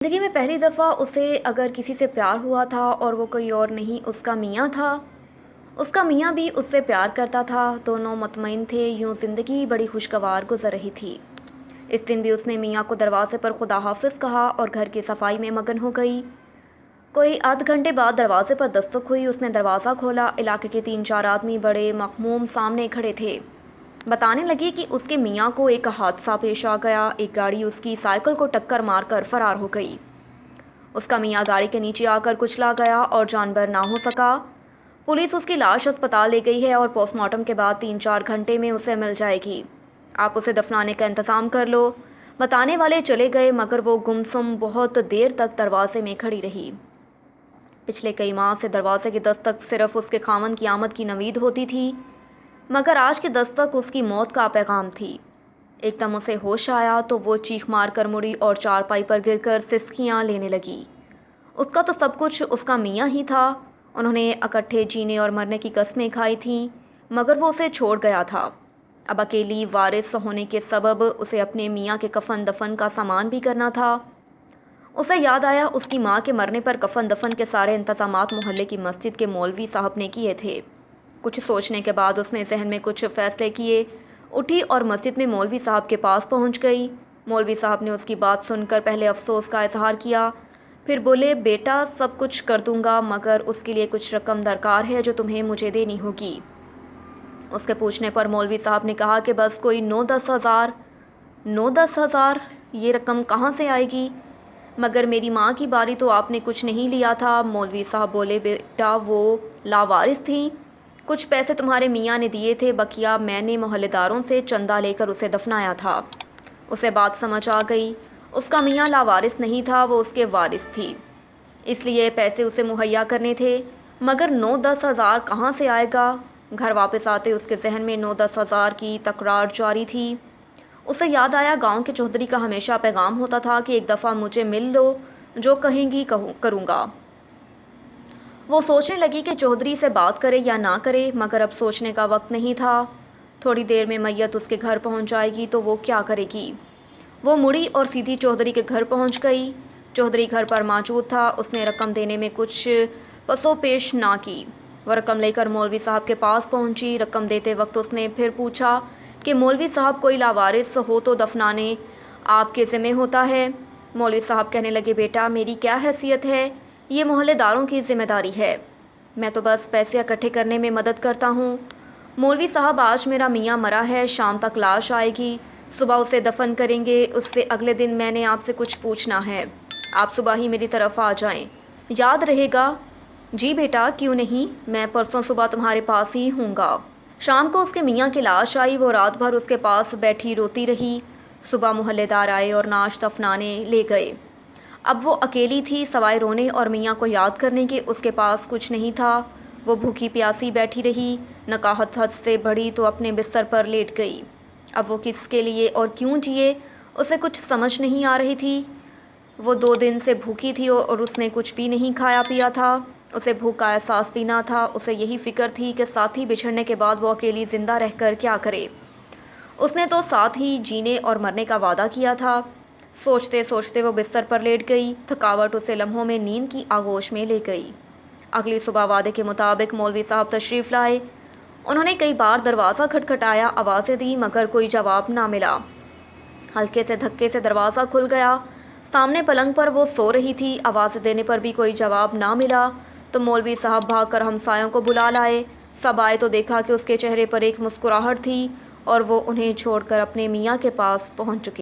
زندگی میں پہلی دفعہ اسے اگر کسی سے پیار ہوا تھا اور وہ کوئی اور نہیں اس کا میاں تھا، اس کا میاں بھی اس سے پیار کرتا تھا، دونوں مطمئن تھے، یوں زندگی بڑی خوشگوار گزر رہی تھی۔ اس دن بھی اس نے میاں کو دروازے پر خدا حافظ کہا اور گھر کی صفائی میں مگن ہو گئی۔ کوئی آدھ گھنٹے بعد دروازے پر دستک ہوئی، اس نے دروازہ کھولا، علاقے کے 3-4 آدمی بڑے مغموم سامنے کھڑے تھے۔ بتانے لگے کہ اس کے میاں کو ایک حادثہ پیش آ گیا، ایک گاڑی اس کی سائیکل کو ٹکر مار کر فرار ہو گئی۔ اس کا میاں گاڑی کے نیچے آ کر کچلا گیا اور جانبر نہ ہو سکا۔ پولیس اس کی لاش اسپتال لے گئی ہے اور پوسٹ مارٹم کے بعد 3-4 گھنٹے میں اسے مل جائے گی۔ آپ اسے دفنانے کا انتظام کر لو۔ بتانے والے چلے گئے مگر وہ گمسم بہت دیر تک دروازے میں کھڑی رہی۔ پچھلے کئی ماہ سے دروازے کی دستک صرف اس کے خاوند کی آمد کی نوید ہوتی تھی، مگر آج کی دستک اس کی موت کا پیغام تھی۔ ایک دم اسے ہوش آیا تو وہ چیخ مار کر مڑی اور چارپائی پر گر کر سسکیاں لینے لگی۔ اس کا تو سب کچھ اس کا میاں ہی تھا، انہوں نے اکٹھے جینے اور مرنے کی قسمیں کھائی تھیں، مگر وہ اسے چھوڑ گیا تھا۔ اب اکیلی وارث ہونے کے سبب اسے اپنے میاں کے کفن دفن کا سامان بھی کرنا تھا۔ اسے یاد آیا اس کی ماں کے مرنے پر کفن دفن کے سارے انتظامات محلے کی مسجد کے مولوی صاحب نے کیے تھے۔ کچھ سوچنے کے بعد اس نے ذہن میں کچھ فیصلے کیے، اٹھی اور مسجد میں مولوی صاحب کے پاس پہنچ گئی۔ مولوی صاحب نے اس کی بات سن کر پہلے افسوس کا اظہار کیا، پھر بولے، بیٹا سب کچھ کر دوں گا مگر اس کے لیے کچھ رقم درکار ہے جو تمہیں مجھے دینی ہوگی۔ اس کے پوچھنے پر مولوی صاحب نے کہا کہ بس کوئی 9-10 ہزار۔ 9-10 ہزار؟ یہ رقم کہاں سے آئے گی؟ مگر میری ماں کی باری تو آپ نے کچھ نہیں لیا تھا۔ مولوی صاحب بولے، بیٹا وہ لاوارث تھیں، کچھ پیسے تمہارے میاں نے دیے تھے، بقیہ میں نے محلے داروں سے چندہ لے کر اسے دفنایا تھا۔ اسے بات سمجھ آ گئی، اس کا میاں لاوارث نہیں تھا، وہ اس کے وارث تھی، اس لیے پیسے اسے مہیا کرنے تھے، مگر 9-10 ہزار کہاں سے آئے گا؟ گھر واپس آتے اس کے ذہن میں 9-10 ہزار کی تکرار جاری تھی۔ اسے یاد آیا گاؤں کے چودھری کا ہمیشہ پیغام ہوتا تھا کہ ایک دفعہ مجھے مل لو، جو کہیں گی کروں گا۔ وہ سوچنے لگی کہ چودھری سے بات کرے یا نہ کرے، مگر اب سوچنے کا وقت نہیں تھا۔ تھوڑی دیر میں میت اس کے گھر پہنچ جائے گی تو وہ کیا کرے گی؟ وہ مڑی اور سیدھی چودھری کے گھر پہنچ گئی۔ چودھری گھر پر موجود تھا، اس نے رقم دینے میں کچھ پسو پیش نہ کی۔ وہ رقم لے کر مولوی صاحب کے پاس پہنچی۔ رقم دیتے وقت اس نے پھر پوچھا کہ مولوی صاحب کوئی لاوارث ہو تو دفنانے آپ کے ذمہ ہوتا ہے؟ مولوی صاحب کہنے لگے، بیٹا میری کیا حیثیت ہے، یہ محلے داروں کی ذمہ داری ہے، میں تو بس پیسے اکٹھے کرنے میں مدد کرتا ہوں۔ مولوی صاحب آج میرا میاں مرا ہے، شام تک لاش آئے گی، صبح اسے دفن کریں گے، اس سے اگلے دن میں نے آپ سے کچھ پوچھنا ہے، آپ صبح ہی میری طرف آ جائیں، یاد رہے گا؟ جی بیٹا کیوں نہیں، میں پرسوں صبح تمہارے پاس ہی ہوں گا۔ شام کو اس کے میاں کی لاش آئی، وہ رات بھر اس کے پاس بیٹھی روتی رہی۔ صبح محلے دار آئے اور نعش دفنانے لے گئے۔ اب وہ اکیلی تھی، سوائے رونے اور میاں کو یاد کرنے کے اس کے پاس کچھ نہیں تھا۔ وہ بھوکی پیاسی بیٹھی رہی، نکاحت حد سے بڑھی تو اپنے بستر پر لیٹ گئی۔ اب وہ کس کے لیے اور کیوں جیے، اسے کچھ سمجھ نہیں آ رہی تھی۔ وہ 2 دن سے بھوکی تھی اور اس نے کچھ بھی نہیں کھایا پیا تھا، اسے بھوک کا احساس بھی نہ تھا۔ اسے یہی فکر تھی کہ ساتھی بچھڑنے کے بعد وہ اکیلی زندہ رہ کر کیا کرے۔ اس نے تو ساتھ ہی جینے اور مرنے کا وعدہ کیا تھا۔ سوچتے سوچتے وہ بستر پر لیٹ گئی، تھکاوٹ اسے لمحوں میں نیند کی آغوش میں لے گئی۔ اگلی صبح وعدے کے مطابق مولوی صاحب تشریف لائے۔ انہوں نے کئی بار دروازہ کھٹکھٹایا، آوازیں دی مگر کوئی جواب نہ ملا۔ ہلکے سے دھکے سے دروازہ کھل گیا، سامنے پلنگ پر وہ سو رہی تھی، آوازیں دینے پر بھی کوئی جواب نہ ملا تو مولوی صاحب بھاگ کر ہمسایوں کو بلا لائے۔ سب آئے تو دیکھا کہ اس کے چہرے پر ایک مسکراہٹ تھی اور وہ انہیں چھوڑ کر اپنے میاں کے پاس پہنچ چکی